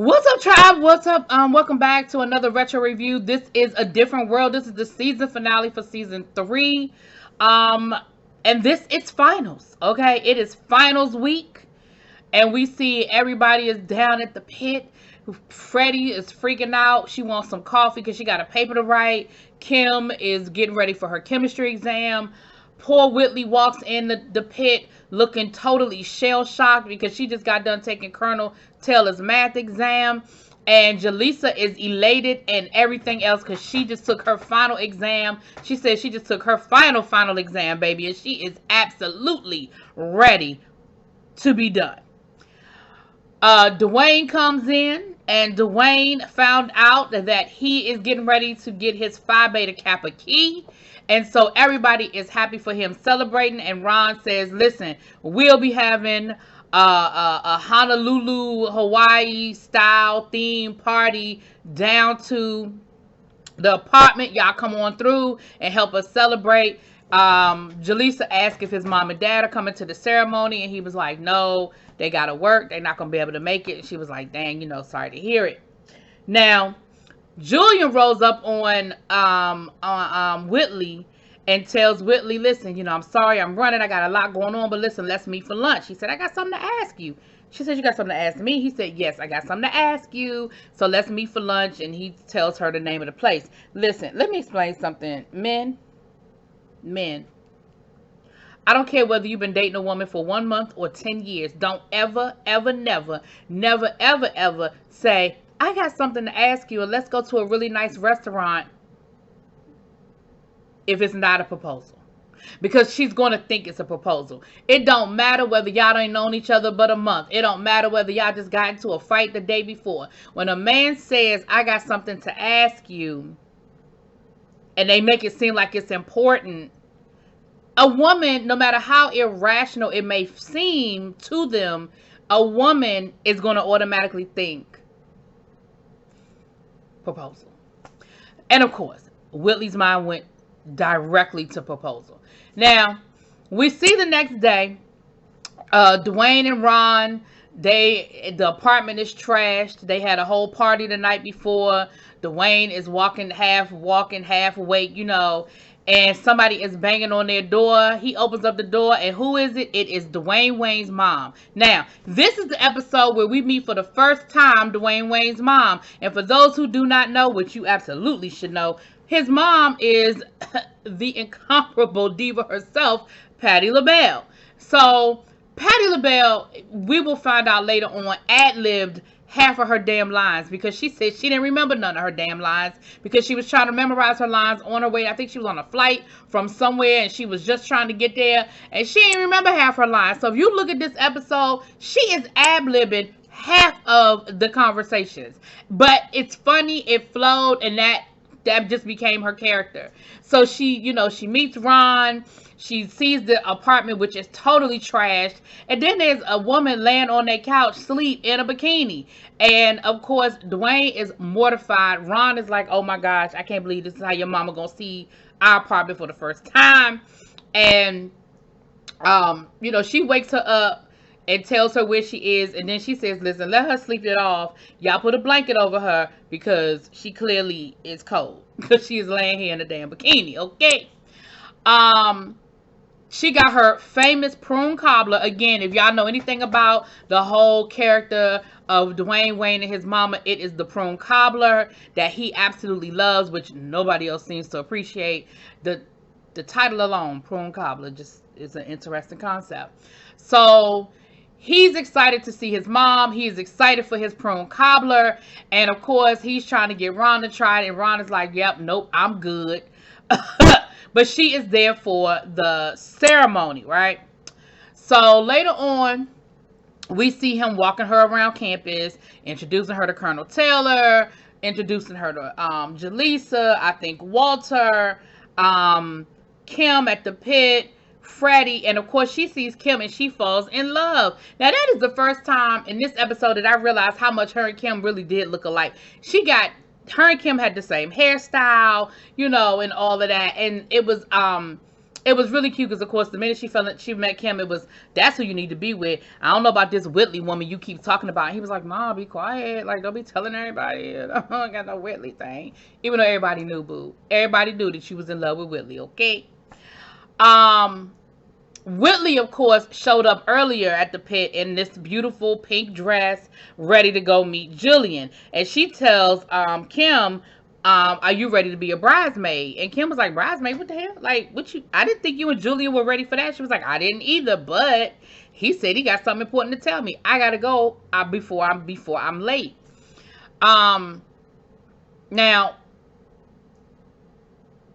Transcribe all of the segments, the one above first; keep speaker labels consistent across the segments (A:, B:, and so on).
A: What's up, tribe? What's up? Welcome back to another retro review. This is a different world. This is the season finale for season 3. Um, and it's finals. Okay, it is finals week, and we see everybody is down at the pit. Freddie is freaking out. She wants some coffee because she got a paper to write. Kim is getting ready for her chemistry exam. Poor Whitley walks in the pit looking totally shell-shocked because she just got done taking Colonel Taylor's math exam. And Jaleesa is elated and everything else because she just took her final exam. She said she just took her final exam, baby. And she is absolutely ready to be done. Dwayne comes in, and Dwayne found out that he is getting ready to get his Phi Beta Kappa key. And so everybody is happy for him celebrating. And Ron says, listen, we'll be having a Honolulu, Hawaii style theme party down to the apartment. Y'all come on through and help us celebrate. Jaleesa asked if his mom and dad are coming to the ceremony, and he was like, no, they gotta work, they're not gonna be able to make it. And she was like, dang, sorry to hear it. Now Julian rolls up on Whitley and tells Whitley, listen, I'm sorry I'm running, I got a lot going on, but listen, let's meet for lunch. He said, I got something to ask you. She said, you got something to ask me? He said, yes, I got something to ask you, so let's meet for lunch. And he tells her the name of the place. Listen, let me explain something. Men, I don't care whether you've been dating a woman for 1 month or 10 years. Don't ever, never say, I got something to ask you, and let's go to a really nice restaurant if it's not a proposal. Because she's going to think it's a proposal. It don't matter whether y'all ain't known each other but a month. It don't matter whether y'all just got into a fight the day before. When a man says, I got something to ask you, and they make it seem like it's important, a woman, no matter how irrational it may seem to them, a woman is going to automatically think proposal. And of course, Whitley's mind went directly to proposal. Now, we see the next day, Dwayne and Ron, the apartment is trashed. They had a whole party the night before. Dwayne is half awake, and somebody is banging on their door. He opens up the door, and who is it? It is Dwayne Wayne's mom. Now, this is the episode where we meet for the first time Dwayne Wayne's mom. And for those who do not know, which you absolutely should know, his mom is the incomparable diva herself, Patti LaBelle. So, Patti LaBelle, we will find out later on, ad-libbed half of her damn lines because she said she didn't remember none of her damn lines because she was trying to memorize her lines on her way. I think she was on a flight from somewhere and she was just trying to get there and she didn't remember half her lines. So if you look at this episode, she is ad-libbing half of the conversations. But it's funny, it flowed, and that just became her character. So she meets Ron. She sees the apartment, which is totally trashed. And then there's a woman laying on their couch, sleep in a bikini. And of course, Dwayne is mortified. Ron is like, oh my gosh, I can't believe this is how your mama gonna see our apartment for the first time. And, she wakes her up and tells her where she is. And then she says, listen, let her sleep it off. Y'all put a blanket over her because she clearly is cold. Because she is laying here in a damn bikini, okay? She got her famous prune cobbler. Again, if y'all know anything about the whole character of Dwayne Wayne and his mama, it is the prune cobbler that he absolutely loves, which nobody else seems to appreciate. The title alone, prune cobbler, just is an interesting concept. So he's excited to see his mom. He's excited for his prune cobbler. And of course, he's trying to get Ron to try it. And Ron is like, yep, nope, I'm good. But she is there for the ceremony, right? So later on, we see him walking her around campus, introducing her to Colonel Taylor, introducing her to Jaleesa, I think Walter, Kim at the pit, Freddie, and of course she sees Kim and she falls in love. Now that is the first time in this episode that I realized how much her and Kim really did look alike. Her and Kim had the same hairstyle, and all of that. And it was it was really cute because, of course, the minute she met Kim, that's who you need to be with. I don't know about this Whitley woman you keep talking about. He was like, Mom, be quiet. Like, don't be telling everybody. I don't got no Whitley thing. Even though everybody knew, boo. Everybody knew that she was in love with Whitley, okay? Um, Whitley, of course, showed up earlier at the pit in this beautiful pink dress, ready to go meet Julian. And she tells Kim, are you ready to be a bridesmaid? And Kim was like, bridesmaid? What the hell? Like, what you? I didn't think you and Julian were ready for that. She was like, I didn't either, but he said he got something important to tell me. I gotta go before I'm late. Now,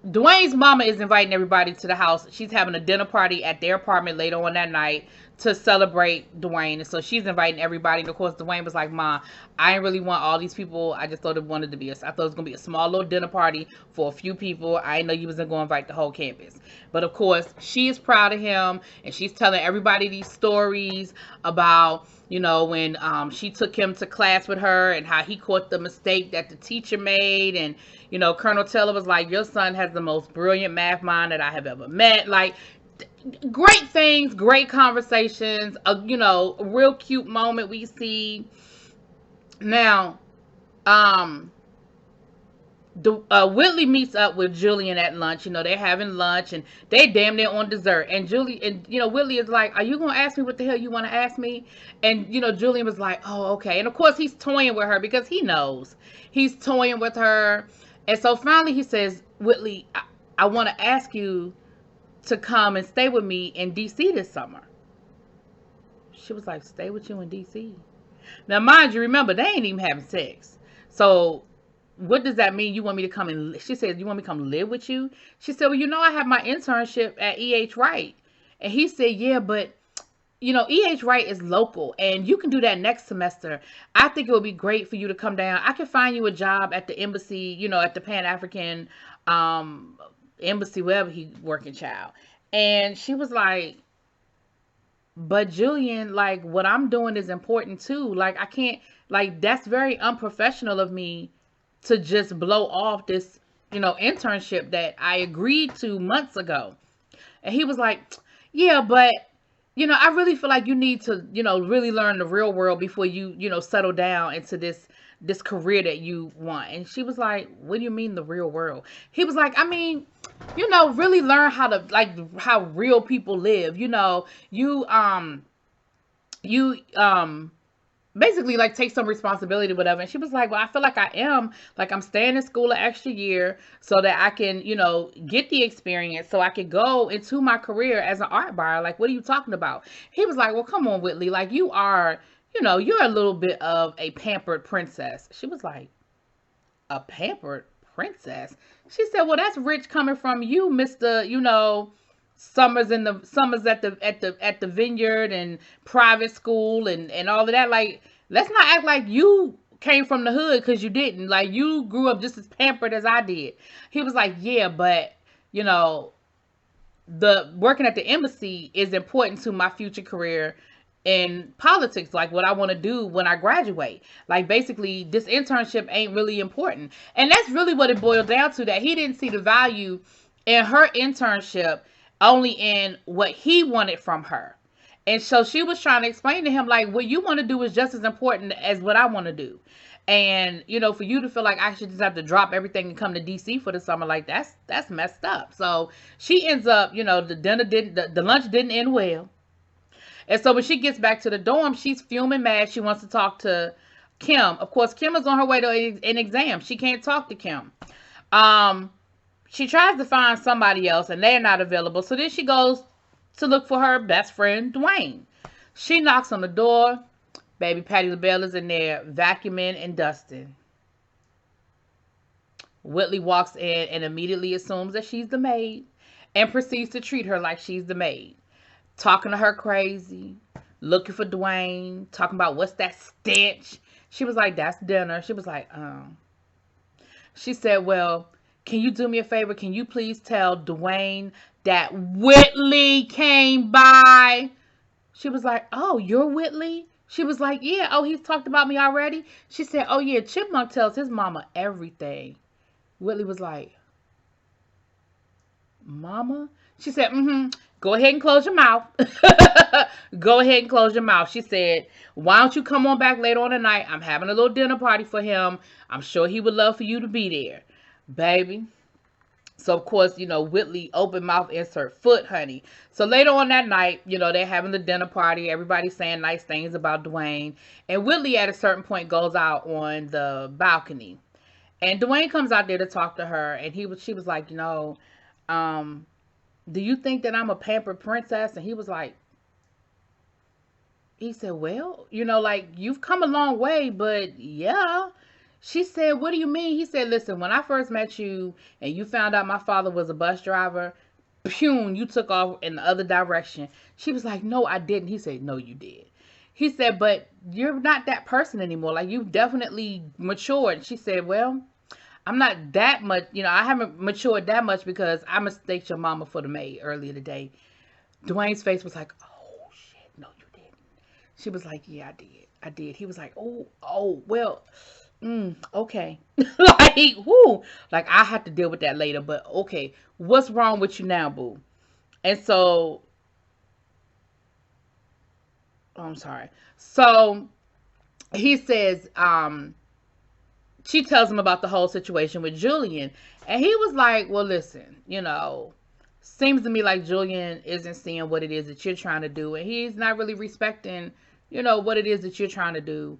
A: Dwayne's mama is inviting everybody to the house. She's having a dinner party at their apartment later on that night to celebrate Dwayne. And so she's inviting everybody. And of course, Dwayne was like, Ma, I didn't really want all these people. I just thought it wanted to be I thought it was going to be a small little dinner party for a few people. I didn't know you wasn't going to invite the whole campus. But of course, she is proud of him. And she's telling everybody these stories about, you know, when she took him to class with her and how he caught the mistake that the teacher made. And, you know, Colonel Taylor was like, your son has the most brilliant math mind that I have ever met. Like, great things, great conversations, you know, a real cute moment we see. Now, Whitley meets up with Julian at lunch. You know, they're having lunch and they damn near on dessert. And Whitley is like, are you going to ask me what the hell you want to ask me? And, you know, Julian was like, oh, okay. And of course he's toying with her because he knows he's toying with her. And so finally he says, Whitley, I want to ask you to come and stay with me in DC this summer. She was like, stay with you in DC? Now, mind you, remember, they ain't even having sex. So what does that mean? You want me to come and, she said, you want me to come live with you? She said, well, you know, I have my internship at E.H. Wright. And he said, yeah, but, you know, E.H. Wright is local and you can do that next semester. I think it would be great for you to come down. I can find you a job at the embassy, you know, at the Pan-African embassy, wherever he working, child. And she was like, but Julian, like, what I'm doing is important too. Like, I can't, like, that's very unprofessional of me to just blow off this, you know, internship that I agreed to months ago. And he was like, yeah, but, you know, I really feel like you need to, you know, really learn the real world before you, you know, settle down into this career that you want. And she was like, what do you mean the real world? He was like, I mean, you know, really learn how to, like, how real people live. You know, you basically, like, take some responsibility, whatever. And she was like, well, I feel like I am, like, I'm staying in school an extra year so that I can, you know, get the experience so I can go into my career as an art buyer. Like, what are you talking about? He was like, well, come on, Whitley, like, you are, you know, you're a little bit of a pampered princess. She was like, a pampered princess? She said, well, that's rich coming from you, Mr., you know, summers at the vineyard and private school and all of that. Like, let's not act like you came from the hood, because you didn't. Like, you grew up just as pampered as I did. He was like, yeah, but, you know, the working at the embassy is important to my future career in politics, like what I want to do when I graduate. Like, basically, this internship ain't really important. And that's really what it boiled down to, that he didn't see the value in her internship, only in what he wanted from her. And so she was trying to explain to him, like, what you want to do is just as important as what I want to do. And, you know, for you to feel like I should just have to drop everything and come to DC for the summer, like, that's messed up. So she ends up, you know, the lunch didn't end well. And so when she gets back to the dorm, she's fuming mad. She wants to talk to Kim. Of course, Kim is on her way to an exam. She can't talk to Kim. She tries to find somebody else, and they're not available. So then she goes to look for her best friend, Dwayne. She knocks on the door. Baby Patti LaBelle is in there vacuuming and dusting. Whitley walks in and immediately assumes that she's the maid and proceeds to treat her like she's the maid. Talking to her crazy, looking for Dwayne, talking about what's that stench. She was like, that's dinner. She was like, She said, well, can you do me a favor? Can you please tell Dwayne that Whitley came by? She was like, oh, you're Whitley? She was like, yeah. Oh, he's talked about me already? She said, oh, yeah, Chipmunk tells his mama everything. Whitley was like, Mama? She said, go ahead and close your mouth. Go ahead and close your mouth. She said, why don't you come on back later on tonight? I'm having a little dinner party for him. I'm sure he would love for you to be there. Baby. So, of course, Whitley, open mouth, insert foot, honey. So, later on that night, they're having the dinner party. Everybody's saying nice things about Dwayne. And Whitley, at a certain point, goes out on the balcony. And Dwayne comes out there to talk to her. And she was like, do you think that I'm a pampered princess? And he said, well, you've come a long way, but yeah. She said, what do you mean? He said, listen, when I first met you and you found out my father was a bus driver, you took off in the other direction. She was like, no, I didn't. He said, no, you did. He said, but you're not that person anymore. Like, you've definitely matured. She said, well, I'm not that much, I haven't matured that much because I mistaked your mama for the maid earlier today. Dwayne's face was like, oh, shit, no, you didn't. She was like, yeah, I did. He was like, oh, well, okay. Like, whoo, like I have to deal with that later, but okay, what's wrong with you now, boo? And so, I'm sorry. So, he says, she tells him about the whole situation with Julian. And he was like, well, listen, seems to me like Julian isn't seeing what it is that you're trying to do. And he's not really respecting, what it is that you're trying to do.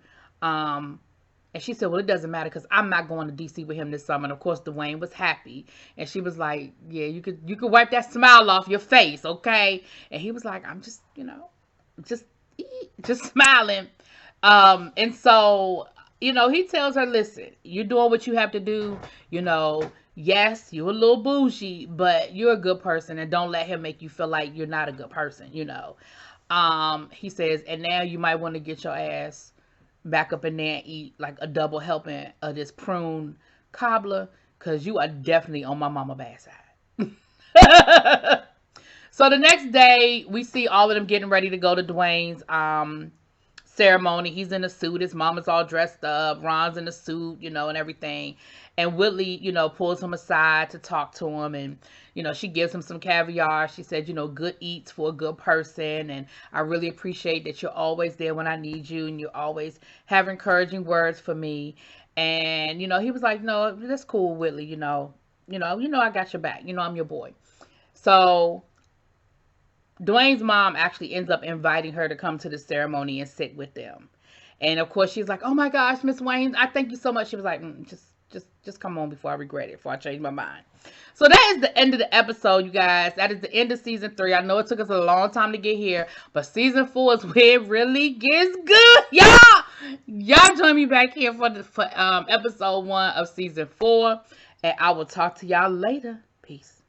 A: And she said, well, it doesn't matter because I'm not going to DC with him this summer. And of course, Dwayne was happy. And she was like, yeah, you could wipe that smile off your face, okay? And he was like, I'm just, just smiling. And so, he tells her, listen, you're doing what you have to do. Yes, you're a little bougie, but you're a good person. And don't let him make you feel like you're not a good person, He says, and now you might want to get your ass back up in there and eat like a double helping of this prune cobbler, because you are definitely on my mama bad side. So the next day, we see all of them getting ready to go to Dwayne's ceremony. He's in a suit. His mama's all dressed up. Ron's in a suit, and everything. And Whitley, pulls him aside to talk to him. And, she gives him some caviar. She said, good eats for a good person. And I really appreciate that you're always there when I need you. And you always have encouraging words for me. And, he was like, no, that's cool, Whitley. I got your back. I'm your boy. So Dwayne's mom actually ends up inviting her to come to the ceremony and sit with them. And of course, she's like, oh my gosh, Miss Wayne, I thank you so much. She was like, just come on before I regret it, before I change my mind. So that is the end of the episode, you guys. That is the end of season 3. I know it took us a long time to get here, but season 4 is where it really gets good, y'all join me back here for episode 1 of season 4, and I will talk to y'all later. Peace.